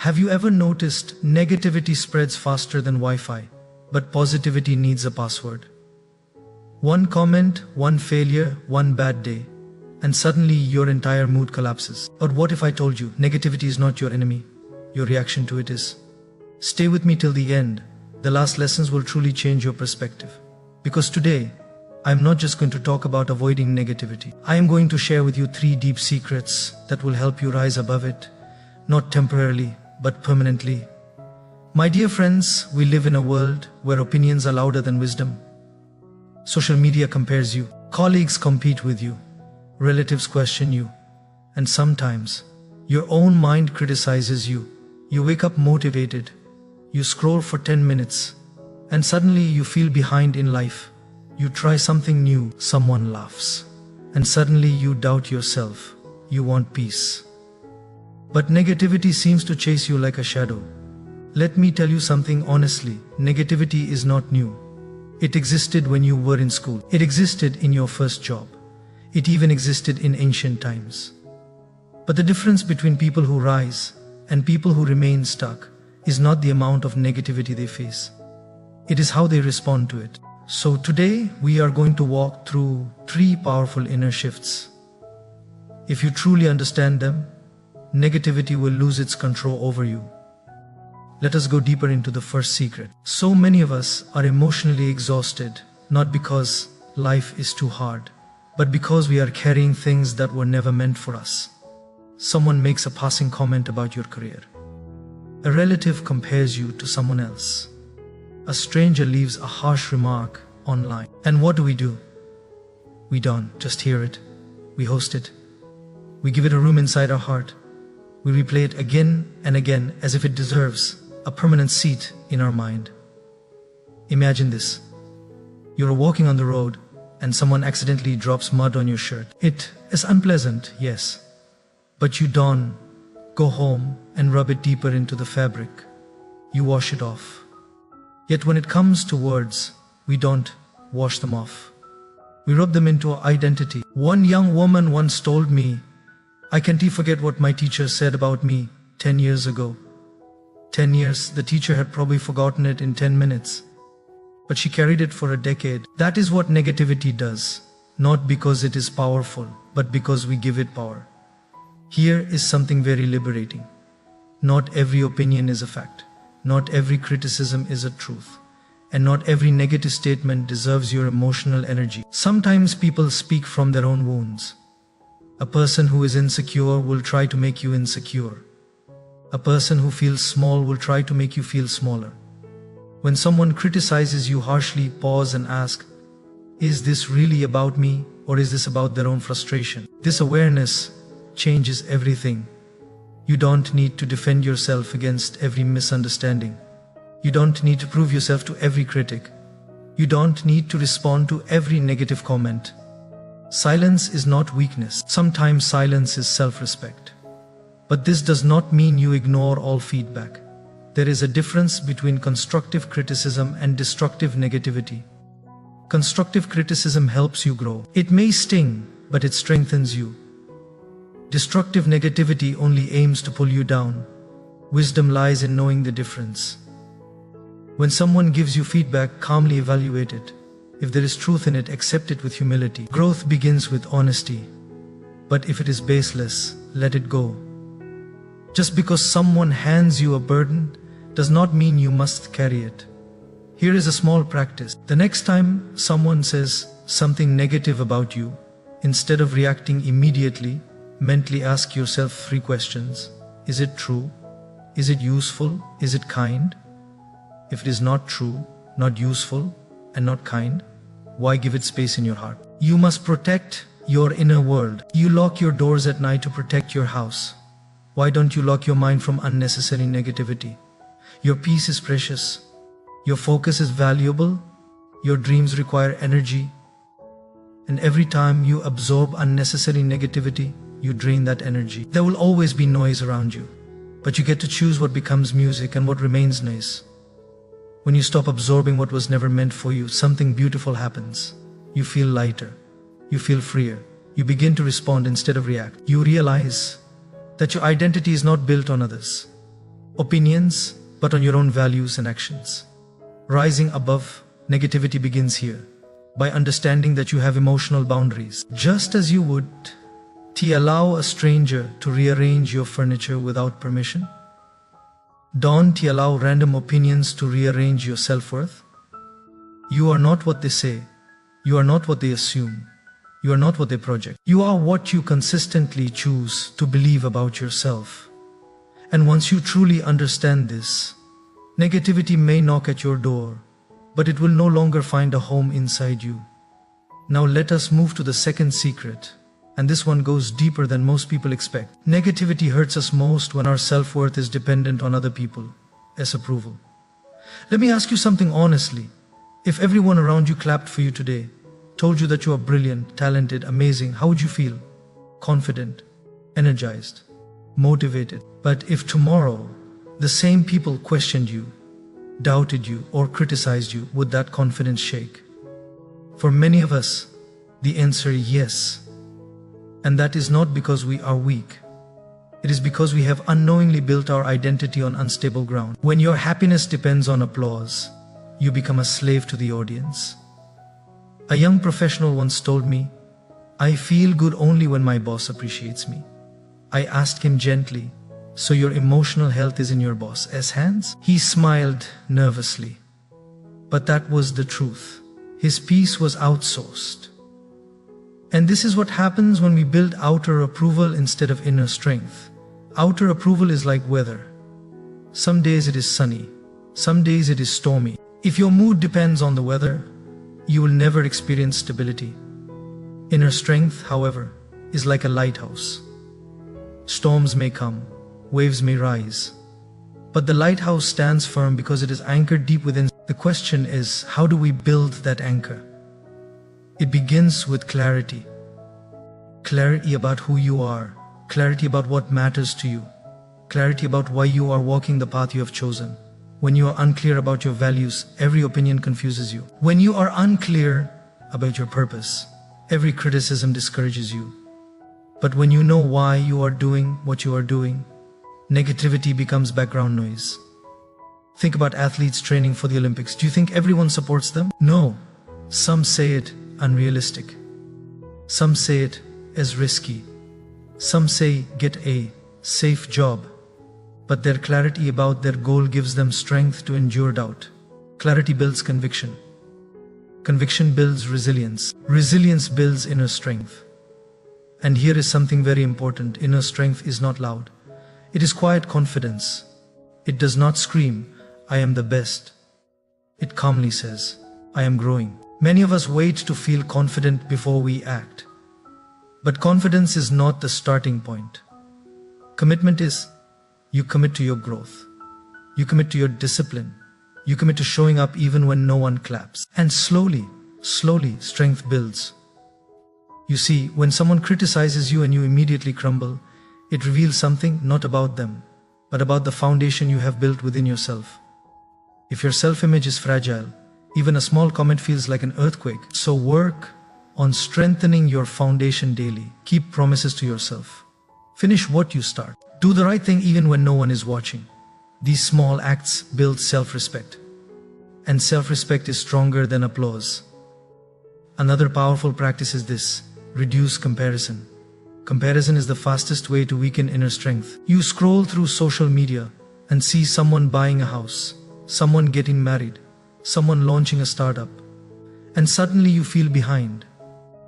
Have you ever noticed negativity spreads faster than Wi-Fi, but positivity needs a password? One comment, one failure, one bad day, and suddenly your entire mood collapses. But what if I told you negativity is not your enemy? Your reaction to it is. Stay with me till the end. The last lessons will truly change your perspective. Because today, I'm not just going to talk about avoiding negativity. I am going to share with you 3 deep secrets that will help you rise above it, not temporarily, but permanently. My dear friends, we live in a world where opinions are louder than wisdom. Social media compares you, colleagues compete with you, relatives question you, and sometimes your own mind criticizes you. You wake up motivated, you scroll for 10 minutes, and suddenly you feel behind in life. You try something new, someone laughs, and suddenly you doubt yourself. You want peace. But negativity seems to chase you like a shadow. Let me tell you something honestly, negativity is not new. It existed when you were in school. It existed in your first job. It even existed in ancient times. But the difference between people who rise and people who remain stuck is not the amount of negativity they face. It is how they respond to it. So today we are going to walk through 3 powerful inner shifts. If you truly understand them, negativity will lose its control over you. Let us go deeper into the first secret. So many of us are emotionally exhausted, not because life is too hard, but because we are carrying things that were never meant for us. Someone makes a passing comment about your career. A relative compares you to someone else. A stranger leaves a harsh remark online. And what do? We don't just hear it. We host it. We give it a room inside our heart. We replay it again and again as if it deserves a permanent seat in our mind. Imagine this. You're walking on the road and someone accidentally drops mud on your shirt. It is unpleasant, yes. But you don't go home and rub it deeper into the fabric. You wash it off. Yet when it comes to words, we don't wash them off. We rub them into our identity. One young woman once told me, "I can't forget what my teacher said about me 10 years ago." 10 years, the teacher had probably forgotten it in 10 minutes. But she carried it for a decade. That is what negativity does. Not because it is powerful, but because we give it power. Here is something very liberating. Not every opinion is a fact. Not every criticism is a truth. And not every negative statement deserves your emotional energy. Sometimes people speak from their own wounds. A person who is insecure will try to make you insecure. A person who feels small will try to make you feel smaller. When someone criticizes you harshly, pause and ask, is this really about me, or is this about their own frustration? This awareness changes everything. You don't need to defend yourself against every misunderstanding. You don't need to prove yourself to every critic. You don't need to respond to every negative comment. Silence is not weakness. Sometimes silence is self-respect. But this does not mean you ignore all feedback. There is a difference between constructive criticism and destructive negativity. Constructive criticism helps you grow. It may sting, but it strengthens you. Destructive negativity only aims to pull you down. Wisdom lies in knowing the difference. When someone gives you feedback, calmly evaluate it. If there is truth in it, accept it with humility. Growth begins with honesty. But if it is baseless, let it go. Just because someone hands you a burden does not mean you must carry it. Here is a small practice. The next time someone says something negative about you, instead of reacting immediately, mentally ask yourself 3 questions. Is it true? Is it useful? Is it kind? If it is not true, not useful, and not kind, why give it space in your heart? You must protect your inner world. You lock your doors at night to protect your house. Why don't you lock your mind from unnecessary negativity? Your peace is precious. Your focus is valuable. Your dreams require energy. And every time you absorb unnecessary negativity, you drain that energy. There will always be noise around you, but you get to choose what becomes music and what remains noise. When you stop absorbing what was never meant for you, something beautiful happens. You feel lighter. You feel freer. You begin to respond instead of react. You realize that your identity is not built on others. opinions, but on your own values and actions. Rising above negativity begins here, by understanding that you have emotional boundaries. Just as you would allow a stranger to rearrange your furniture without permission? Don't allow random opinions to rearrange your self-worth? You are not what they say. You are not what they assume. You are not what they project. You are what you consistently choose to believe about yourself. And once you truly understand this, negativity may knock at your door, but it will no longer find a home inside you. Now let us move to the second secret, and this one goes deeper than most people expect. Negativity hurts us most when our self-worth is dependent on other people's approval. Let me ask you something honestly. If everyone around you clapped for you today, told you that you are brilliant, talented, amazing, how would you feel? Confident, energized, motivated. But if tomorrow the same people questioned you, doubted you, or criticized you, would that confidence shake? For many of us, the answer is yes. And that is not because we are weak. It is because we have unknowingly built our identity on unstable ground. When your happiness depends on applause, you become a slave to the audience. A young professional once told me, "I feel good only when my boss appreciates me." I asked him gently, "So your emotional health is in your boss's hands?" He smiled nervously. But that was the truth. His peace was outsourced. And this is what happens when we build outer approval instead of inner strength. Outer approval is like weather. Some days it is sunny, some days it is stormy. If your mood depends on the weather, you will never experience stability. Inner strength, however, is like a lighthouse. Storms may come, waves may rise, but the lighthouse stands firm because it is anchored deep within. The question is, how do we build that anchor? It begins with clarity. Clarity about who you are, clarity about what matters to you, clarity about why you are walking the path you have chosen. When you are unclear about your values, every opinion confuses you. When you are unclear about your purpose, every criticism discourages you. But when you know why you are doing what you are doing, negativity becomes background noise. Think about athletes training for the Olympics. Do you think everyone supports them? No. Some say it unrealistic. Some say it as risky. Some say get a safe job. But their clarity about their goal gives them strength to endure doubt. Clarity builds conviction. Conviction builds resilience. Resilience builds inner strength. And here is something very important. Inner strength is not loud. It is quiet confidence. It does not scream, "I am the best." It calmly says, "I am growing." Many of us wait to feel confident before we act. But confidence is not the starting point. Commitment is, you commit to your growth. You commit to your discipline. You commit to showing up even when no one claps. And slowly, strength builds. You see, when someone criticizes you and you immediately crumble, it reveals something not about them, but about the foundation you have built within yourself. If your self-image is fragile, even a small comment feels like an earthquake. So work on strengthening your foundation daily. Keep promises to yourself. Finish what you start. Do the right thing even when no one is watching. These small acts build self-respect. And self-respect is stronger than applause. Another powerful practice is this: reduce comparison. Comparison is the fastest way to weaken inner strength. You scroll through social media and see someone buying a house, someone getting married, someone launching a startup, and suddenly you feel behind.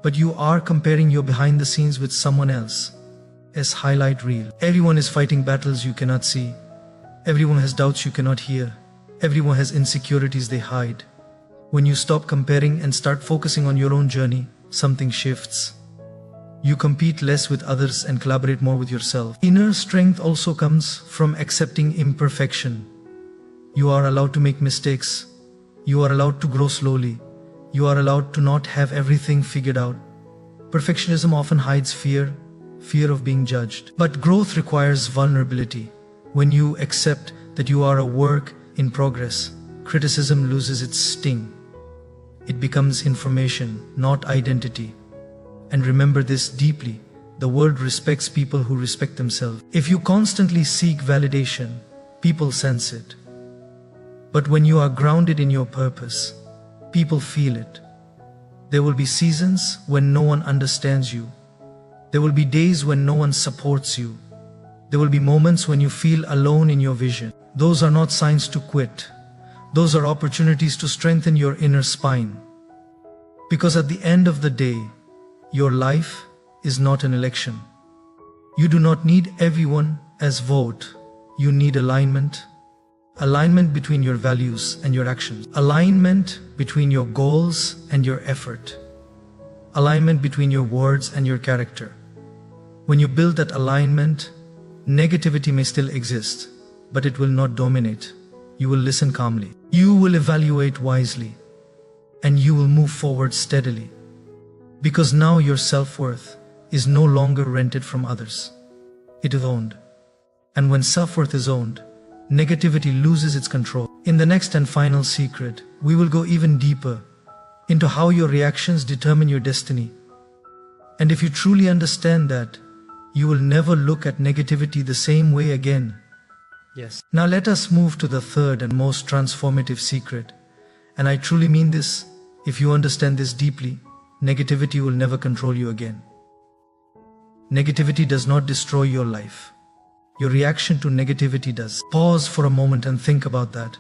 But you are comparing your behind the scenes with someone else's highlight reel. Everyone is fighting battles you cannot see. Everyone has doubts you cannot hear. Everyone has insecurities they hide. When you stop comparing and start focusing on your own journey, something shifts. You compete less with others and collaborate more with yourself. Inner strength also comes from accepting imperfection. You are allowed to make mistakes. You are allowed to grow slowly. You are allowed to not have everything figured out. Perfectionism often hides fear of being judged. But growth requires vulnerability. When you accept that you are a work in progress, criticism loses its sting. It becomes information, not identity. And remember this deeply: the world respects people who respect themselves. If you constantly seek validation, people sense it. But when you are grounded in your purpose, people feel it. There will be seasons when no one understands you. There will be days when no one supports you. There will be moments when you feel alone in your vision. Those are not signs to quit. Those are opportunities to strengthen your inner spine. Because at the end of the day, your life is not an election. You do not need everyone as vote. You need alignment. Alignment between your values and your actions. Alignment between your goals and your effort. Alignment between your words and your character. When you build that alignment, negativity may still exist, but it will not dominate. You will listen calmly. You will evaluate wisely. And you will move forward steadily. Because now your self-worth is no longer rented from others. It is owned. And when self-worth is owned, negativity loses its control. In the next and final secret, we will go even deeper into how your reactions determine your destiny. And if you truly understand that, you will never look at negativity the same way again. Yes. Now let us move to the third and most transformative secret. And I truly mean this. If you understand this deeply, negativity will never control you again. Negativity does not destroy your life. Your reaction to negativity does. Pause for a moment and think about that.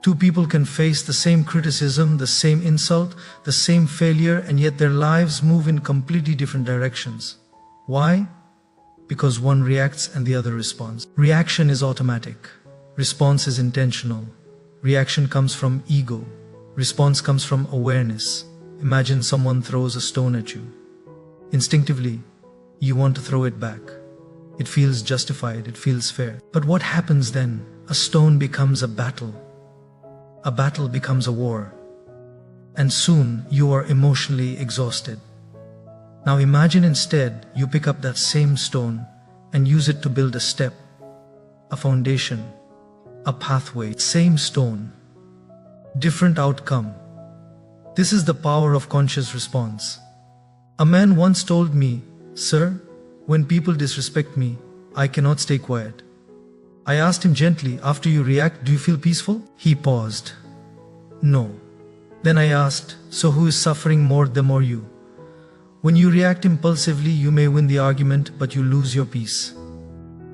Two people can face the same criticism, the same insult, the same failure, and yet their lives move in completely different directions. Why? Because one reacts and the other responds. Reaction is automatic. Response is intentional. Reaction comes from ego. Response comes from awareness. Imagine someone throws a stone at you. Instinctively, you want to throw it back. It feels justified, it feels fair. But what happens then? A stone becomes a battle. A battle becomes a war. And soon you are emotionally exhausted. Now imagine instead you pick up that same stone and use it to build a step, a foundation, a pathway. Same stone, different outcome. This is the power of conscious response. A man once told me, "Sir, when people disrespect me, I cannot stay quiet." I asked him gently, "After you react, do you feel peaceful?" He paused. "No." Then I asked, "So who is suffering more, them or you?" When you react impulsively, you may win the argument, but you lose your peace.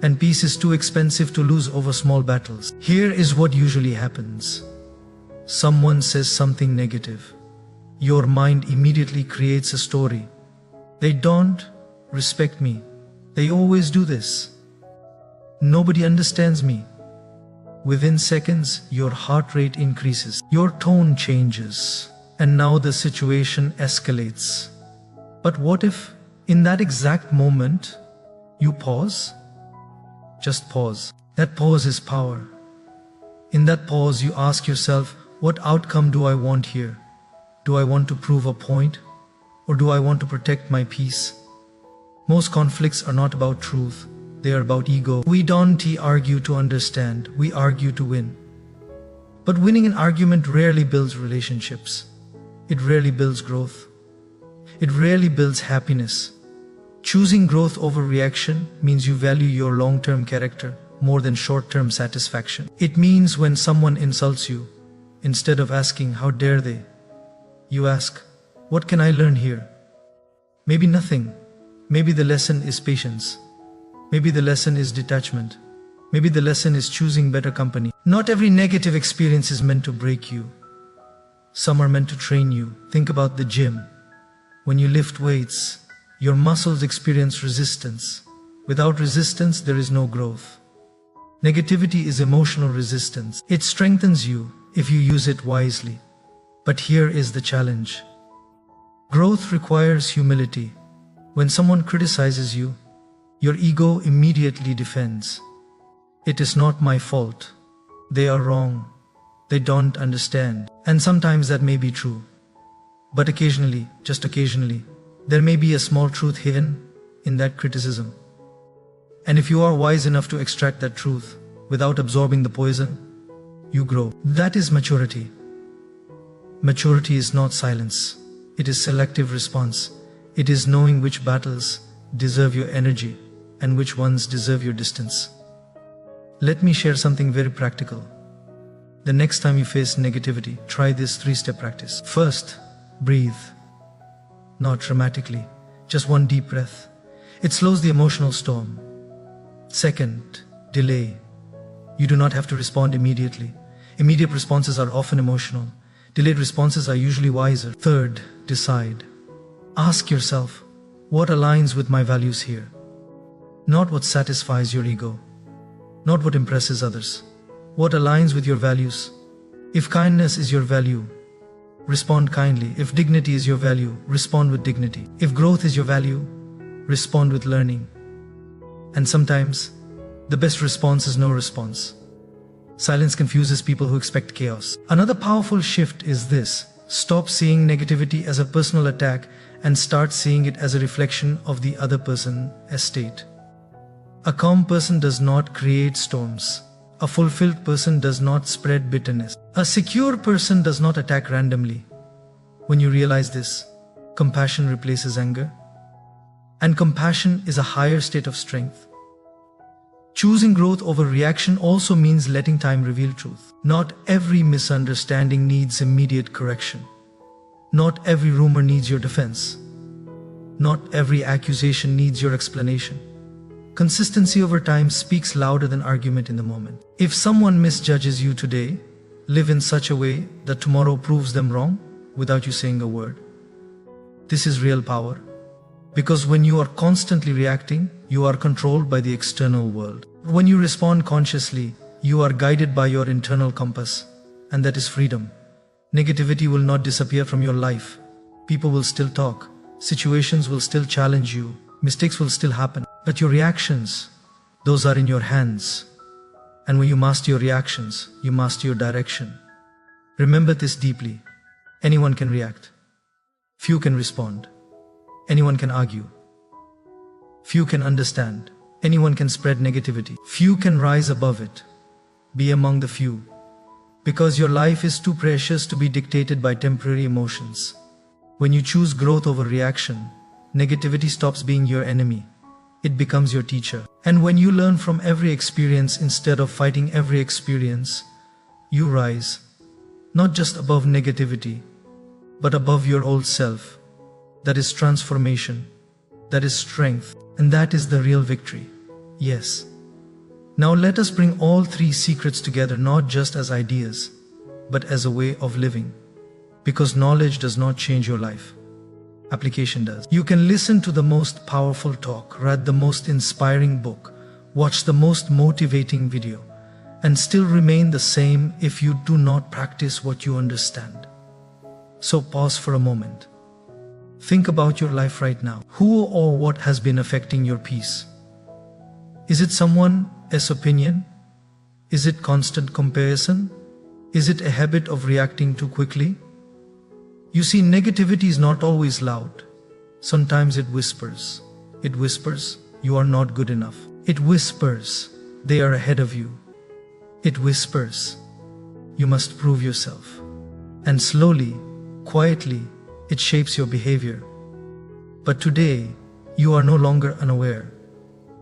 And peace is too expensive to lose over small battles. Here is what usually happens. Someone says something negative. Your mind immediately creates a story. They don't respect me. They always do this. Nobody understands me. Within seconds, your heart rate increases. Your tone changes. And now the situation escalates. But what if, in that exact moment, you pause? Just pause. That pause is power. In that pause, you ask yourself, what outcome do I want here? Do I want to prove a point? Or do I want to protect my peace? Most conflicts are not about truth. They are about ego. We don't argue to understand. We argue to win. But winning an argument rarely builds relationships. It rarely builds growth. It rarely builds happiness. Choosing growth over reaction means you value your long-term character more than short-term satisfaction. It means when someone insults you, instead of asking, "How dare they?" you ask, "What can I learn here?" Maybe nothing. Maybe the lesson is patience. Maybe the lesson is detachment. Maybe the lesson is choosing better company. Not every negative experience is meant to break you. Some are meant to train you. Think about the gym. When you lift weights, your muscles experience resistance. Without resistance, there is no growth. Negativity is emotional resistance. It strengthens you if you use it wisely. But here is the challenge. Growth requires humility. When someone criticizes you, your ego immediately defends. It is not my fault. They are wrong. They don't understand. And sometimes that may be true. But occasionally, just occasionally, there may be a small truth hidden in that criticism. And if you are wise enough to extract that truth without absorbing the poison, you grow. That is maturity. Maturity is not silence. It is selective response. It is knowing which battles deserve your energy and which ones deserve your distance. Let me share something very practical. The next time you face negativity, try this 3-step practice. First, breathe. Not dramatically, just one deep breath. It slows the emotional storm. Second, delay. You do not have to respond immediately. Immediate responses are often emotional. Delayed responses are usually wiser. Third, decide. Ask yourself, what aligns with my values here? Not what satisfies your ego. Not what impresses others. What aligns with your values? If kindness is your value, respond kindly. If dignity is your value, respond with dignity. If growth is your value, respond with learning. And sometimes, the best response is no response. Silence confuses people who expect chaos. Another powerful shift is this: stop seeing negativity as a personal attack and start seeing it as a reflection of the other person's state. A calm person does not create storms. A fulfilled person does not spread bitterness. A secure person does not attack randomly. When you realize this, compassion replaces anger. And compassion is a higher state of strength. Choosing growth over reaction also means letting time reveal truth. Not every misunderstanding needs immediate correction. Not every rumor needs your defense. Not every accusation needs your explanation. Consistency over time speaks louder than argument in the moment. If someone misjudges you today, live in such a way that tomorrow proves them wrong without you saying a word. This is real power. Because when you are constantly reacting, you are controlled by the external world. When you respond consciously, you are guided by your internal compass, and that is freedom. Negativity will not disappear from your life. People will still talk. Situations will still challenge you. Mistakes will still happen. But your reactions, those are in your hands. And when you master your reactions, you master your direction. Remember this deeply. Anyone can react. Few can respond. Anyone can argue. Few can understand. Anyone can spread negativity. Few can rise above it. Be among the few. Because your life is too precious to be dictated by temporary emotions. When you choose growth over reaction, negativity stops being your enemy. It becomes your teacher. And when you learn from every experience instead of fighting every experience, you rise, not just above negativity, but above your old self. That is transformation. That is strength. And that is the real victory. Yes. Now let us bring all 3 secrets together, not just as ideas, but as a way of living. Because knowledge does not change your life. Application does. You can listen to the most powerful talk, read the most inspiring book, watch the most motivating video, and still remain the same if you do not practice what you understand. So pause for a moment. Think about your life right now. Who or what has been affecting your peace? Is it someone's opinion? Is it constant comparison? Is it a habit of reacting too quickly? You see, negativity is not always loud. Sometimes it whispers. It whispers, you are not good enough. It whispers, they are ahead of you. It whispers, you must prove yourself. And slowly, quietly, it shapes your behavior. But today, you are no longer unaware.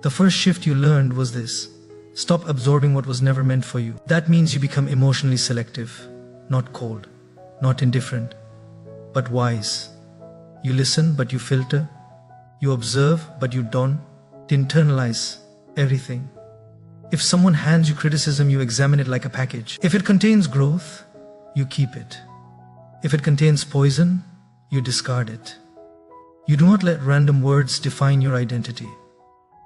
The first shift you learned was this: stop absorbing what was never meant for you. That means you become emotionally selective, not cold, not indifferent, but wise. You listen, but you filter. You observe, but you don't internalize everything. If someone hands you criticism, you examine it like a package. If it contains growth, you keep it. If it contains poison, you discard it. You do not let random words define your identity.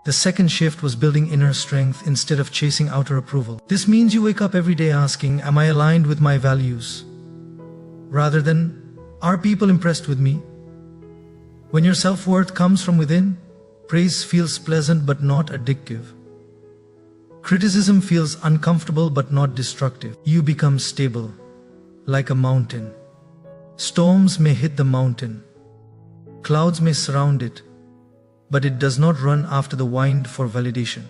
The second shift was building inner strength instead of chasing outer approval. This means you wake up every day asking, am I aligned with my values? Rather than, are people impressed with me? When your self-worth comes from within, praise feels pleasant but not addictive. Criticism feels uncomfortable but not destructive. You become stable, like a mountain. Storms may hit the mountain. Clouds may surround it, but it does not run after the wind for validation.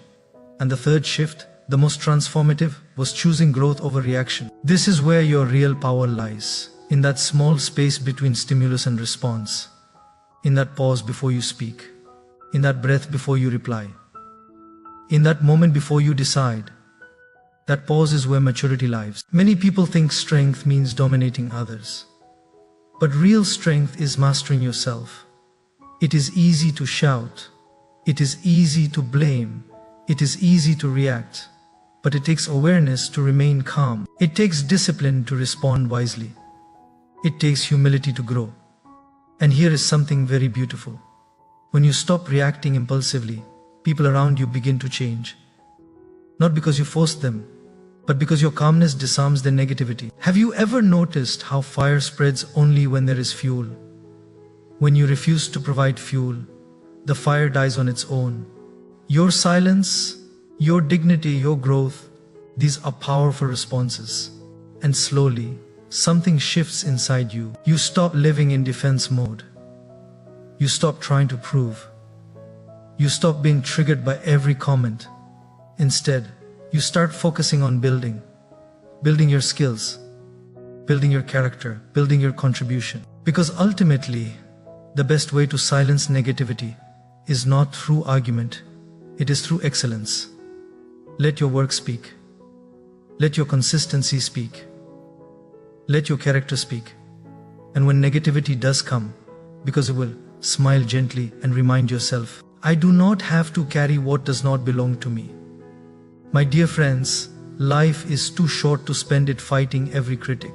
And the third shift, the most transformative, was choosing growth over reaction. This is where your real power lies. In that small space between stimulus and response. In that pause before you speak. In that breath before you reply. In that moment before you decide. That pause is where maturity lives. Many people think strength means dominating others. But real strength is mastering yourself. It is easy to shout. It is easy to blame. It is easy to react. But it takes awareness to remain calm. It takes discipline to respond wisely. It takes humility to grow. And here is something very beautiful. When you stop reacting impulsively, people around you begin to change. Not because you forced them, but because your calmness disarms their negativity. Have you ever noticed how fire spreads only when there is fuel? When you refuse to provide fuel, the fire dies on its own. Your silence, your dignity, your growth, these are powerful responses. And slowly, something shifts inside you. You stop living in defense mode. You stop trying to prove. You stop being triggered by every comment. Instead, you start focusing on building your skills, building your character, building your contribution. Because ultimately, the best way to silence negativity is not through argument, it is through excellence. Let your work speak. Let your consistency speak. Let your character speak. And when negativity does come, because it will, smile gently and remind yourself, I do not have to carry what does not belong to me. My dear friends, life is too short to spend it fighting every critic.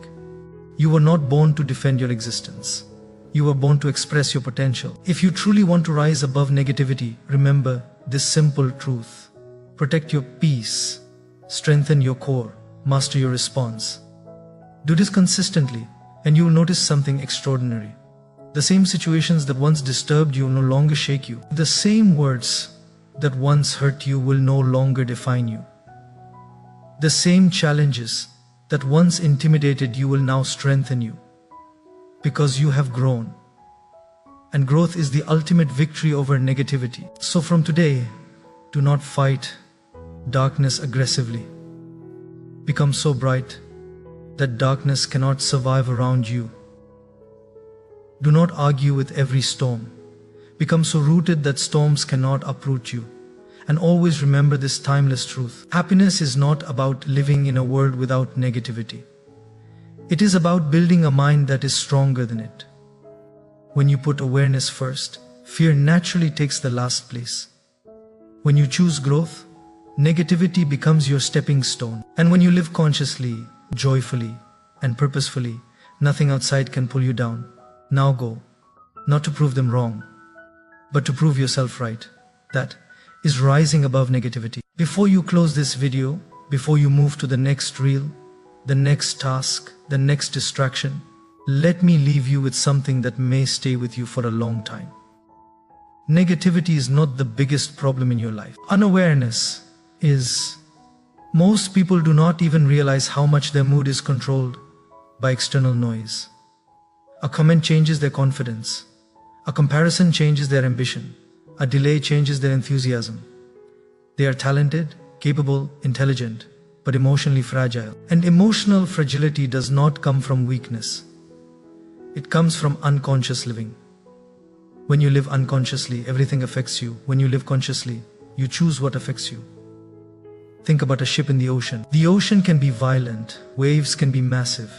You were not born to defend your existence. You were born to express your potential. If you truly want to rise above negativity, remember this simple truth. Protect your peace, strengthen your core, master your response. Do this consistently, and you will notice something extraordinary. The same situations that once disturbed you will no longer shake you. The same words that once hurt you will no longer define you. The same challenges that once intimidated you will now strengthen you. Because you have grown. And growth is the ultimate victory over negativity. So from today, do not fight darkness aggressively. Become so bright that darkness cannot survive around you. Do not argue with every storm. Become so rooted that storms cannot uproot you. And always remember this timeless truth. Happiness is not about living in a world without negativity. It is about building a mind that is stronger than it. When you put awareness first, fear naturally takes the last place. When you choose growth, negativity becomes your stepping stone. And when you live consciously, joyfully, and purposefully, nothing outside can pull you down. Now go, not to prove them wrong, but to prove yourself right. That is rising above negativity. Before you close this video, before you move to the next reel, the next task, the next distraction, let me leave you with something that may stay with you for a long time. Negativity is not the biggest problem in your life. Unawareness is. Most people do not even realize how much their mood is controlled by external noise. A comment changes their confidence. A comparison changes their ambition. A delay changes their enthusiasm. They are talented, capable, intelligent, but emotionally fragile. And emotional fragility does not come from weakness. It comes from unconscious living. When you live unconsciously, everything affects you. When you live consciously, you choose what affects you. Think about a ship in the ocean. The ocean can be violent, waves can be massive,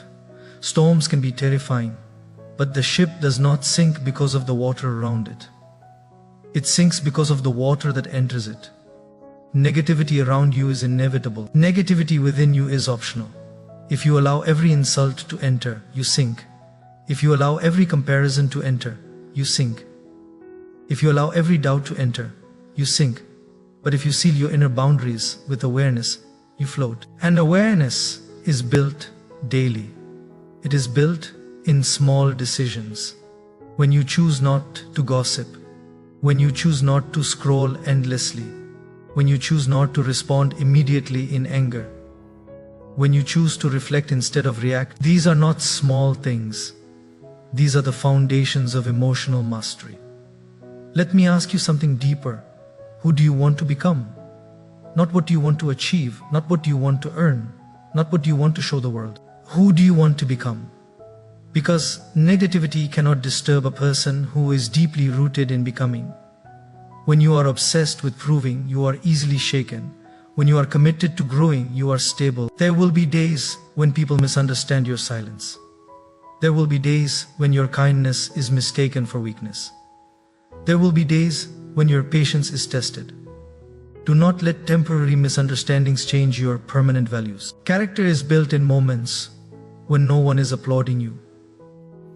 storms can be terrifying, but the ship does not sink because of the water around it. It sinks because of the water that enters it. Negativity around you is inevitable. Negativity within you is optional. If you allow every insult to enter, you sink. If you allow every comparison to enter, you sink. If you allow every doubt to enter, you sink. But if you seal your inner boundaries with awareness, you float. And awareness is built daily. It is built in small decisions. When you choose not to gossip, when you choose not to scroll endlessly, when you choose not to respond immediately in anger, when you choose to reflect instead of react, these are not small things. These are the foundations of emotional mastery. Let me ask you something deeper. Who do you want to become? Not what do you want to achieve, not what do you want to earn, not what do you want to show the world. Who do you want to become? Because negativity cannot disturb a person who is deeply rooted in becoming. When you are obsessed with proving, you are easily shaken. When you are committed to growing, you are stable. There will be days when people misunderstand your silence. There will be days when your kindness is mistaken for weakness. There will be days when your patience is tested. Do not let temporary misunderstandings change your permanent values. Character is built in moments when no one is applauding you.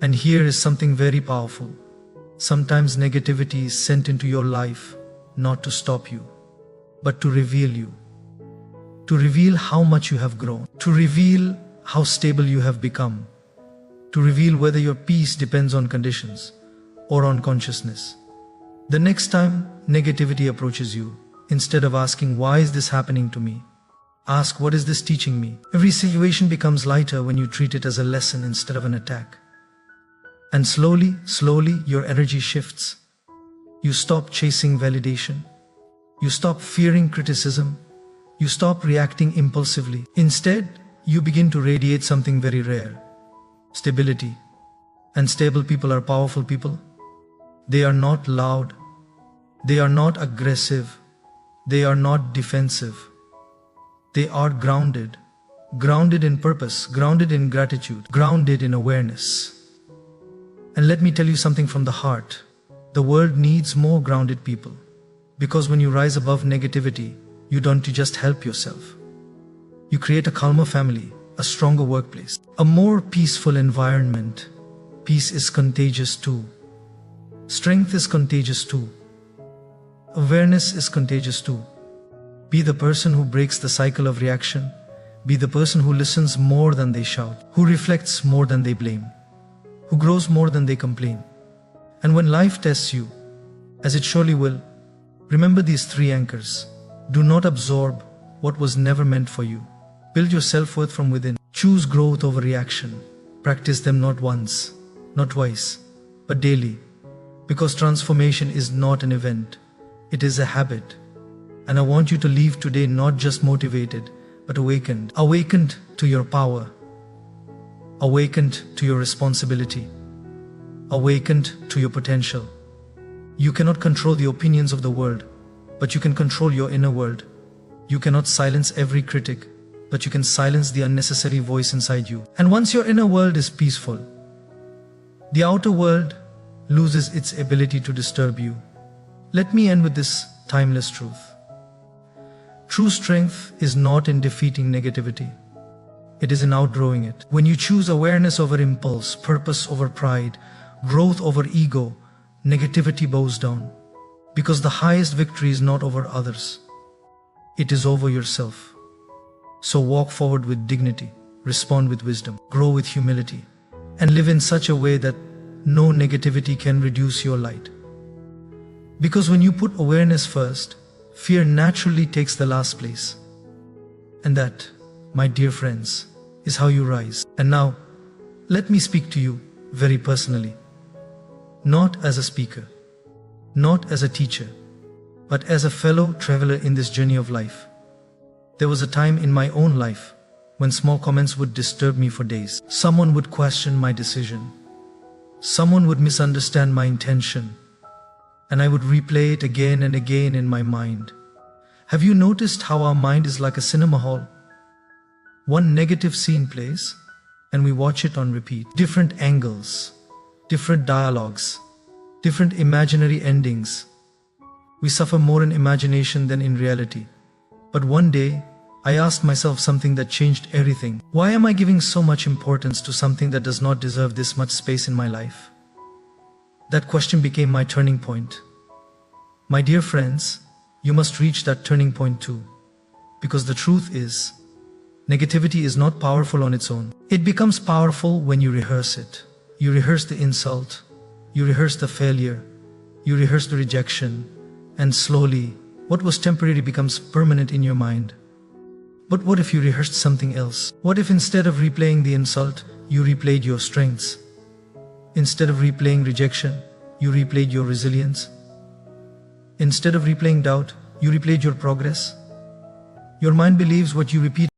And here is something very powerful. Sometimes negativity is sent into your life not to stop you, but to reveal you. To reveal how much you have grown. To reveal how stable you have become. To reveal whether your peace depends on conditions or on consciousness. The next time negativity approaches you, instead of asking, why is this happening to me? Ask, what is this teaching me? Every situation becomes lighter when you treat it as a lesson instead of an attack. And slowly, your energy shifts. You stop chasing validation. You stop fearing criticism. You stop reacting impulsively. Instead, you begin to radiate something very rare. Stability. And stable people are powerful people. They are not loud. They are not aggressive. They are not defensive. They are grounded. Grounded in purpose, grounded in gratitude, grounded in awareness. And let me tell you something from the heart. The world needs more grounded people. Because when you rise above negativity, you don't just help yourself. You create a calmer family, a stronger workplace, a more peaceful environment. Peace is contagious too. Strength is contagious too. Awareness is contagious too. Be the person who breaks the cycle of reaction. Be the person who listens more than they shout, who reflects more than they blame, who grows more than they complain. And when life tests you, as it surely will, remember these 3 anchors. Do not absorb what was never meant for you. Build your self-worth from within. Choose growth over reaction. Practice them not once, not twice, but daily. Because transformation is not an event, it is a habit. And I want you to leave today not just motivated, but awakened. Awakened to your power. Awakened to your responsibility. Awakened to your potential. You cannot control the opinions of the world, but you can control your inner world. You cannot silence every critic, but you can silence the unnecessary voice inside you. And once your inner world is peaceful, the outer world loses its ability to disturb you. Let me end with this timeless truth. True strength is not in defeating negativity. It is in outgrowing it. When you choose awareness over impulse, purpose over pride, growth over ego, negativity bows down. Because the highest victory is not over others. It is over yourself. So walk forward with dignity, respond with wisdom, grow with humility, and live in such a way that no negativity can reduce your light. Because when you put awareness first, fear naturally takes the last place. And that, my dear friends, is how you rise. And now, let me speak to you very personally. Not as a speaker, not as a teacher, but as a fellow traveler in this journey of life. There was a time in my own life when small comments would disturb me for days. Someone would question my decision. Someone would misunderstand my intention. And I would replay it again and again in my mind. Have you noticed how our mind is like a cinema hall? One negative scene plays, and we watch it on repeat. Different angles, different dialogues, different imaginary endings. We suffer more in imagination than in reality. But one day, I asked myself something that changed everything. Why am I giving so much importance to something that does not deserve this much space in my life? That question became my turning point. My dear friends, you must reach that turning point too. Because the truth is, negativity is not powerful on its own. It becomes powerful when you rehearse it. You rehearse the insult, you rehearse the failure, you rehearse the rejection, and slowly, what was temporary becomes permanent in your mind. But what if you rehearsed something else? What if instead of replaying the insult, you replayed your strengths? Instead of replaying rejection, you replayed your resilience? Instead of replaying doubt, you replayed your progress? Your mind believes what you repeat.